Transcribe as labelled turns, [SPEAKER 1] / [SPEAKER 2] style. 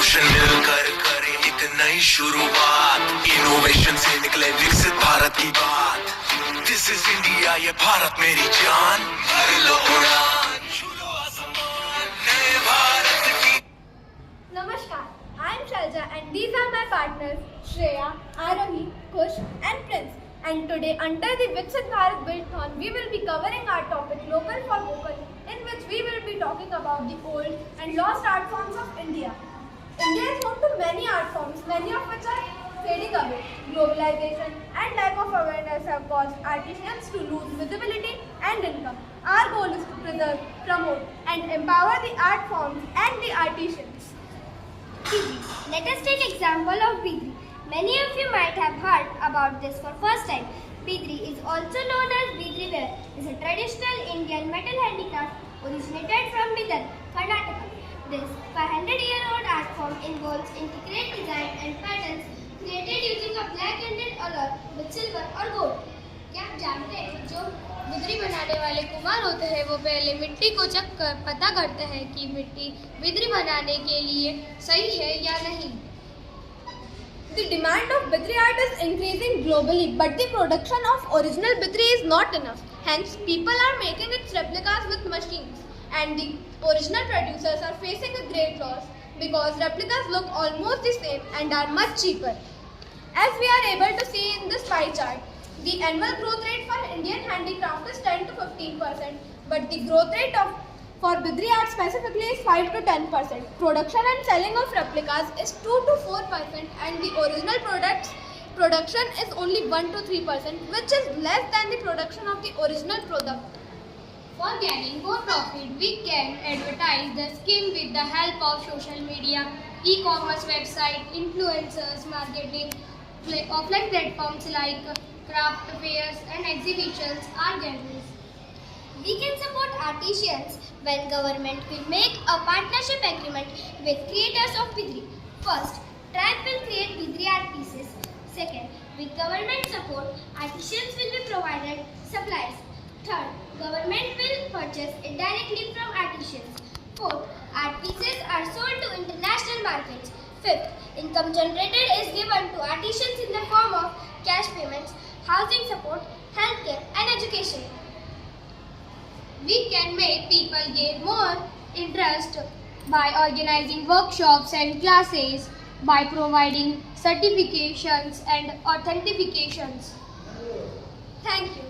[SPEAKER 1] रोशन मिलकर करें एक नई शुरुआत, इनोवेशन से निकले विकसित भारत की बात। दिस इज इंडिया, ये भारत मेरी जान, भर लो उड़ान, छूलो आसमान, नए भारत की।
[SPEAKER 2] Namaskar, I am Shalja and these are my partners Shreya, Arohi, Kush and Prince. And today under the Viksit Bharat Buildathon we will be covering our topic Local for Vocal, in which we will be talking about the old and lost art forms of India. India is home to many art forms, many of which are fading away. Globalization and lack of awareness have caused artisans to lose visibility and income. Our goal is to preserve, promote and empower the art forms and the artisans.
[SPEAKER 3] Bidri. Let us take example of Bidri. Many of you might have heard about this for first time. Bidri is also known as Bidri ware. It is a traditional Indian metal handicraft originated from Bidar, Karnataka. This 500-year-old art form involves intricate design and patterns created using a black-ended alloy with silver or gold. क्या आप जानते हैं जो बिदरी बनाने वाले कुम्हार होते हैं वो पहले मिट्टी को चख कर पता करते हैं कि मिट्टी बिदरी बनाने के लिए सही है या नहीं।
[SPEAKER 2] The demand of Bidri art is increasing globally, but the production of original Bidri is not enough. Hence, people are making its replicas with machines, and the original producers are facing a great loss because replicas look almost the same and are much cheaper. As we are able to see in this pie chart, the annual growth rate for Indian handicraft is 10 to 15%, but the growth rate for Bidri art specifically is 5 to 10%. Production and selling of replicas is 2 to 4%, and the original production is only 1 to 3%, which is less than the production of the original product.
[SPEAKER 3] For gaining more profit, we can advertise the scheme with the help of social media, e-commerce website, influencers, marketing, offline platforms like craft fairs and exhibitions, art galleries. We can support artisans when government will make a partnership agreement with creators of Bidri. First, tribe will create Bidri art pieces. Second, with government support, artisans will be provided supplies. Third, government will purchase it directly from artisans. Fourth, art pieces are sold to international markets. Fifth, income generated is given to artisans in the form of cash payments, housing support, healthcare and education. We can make people gain more interest by organizing workshops and classes, by providing certifications and authentications.
[SPEAKER 2] Thank you.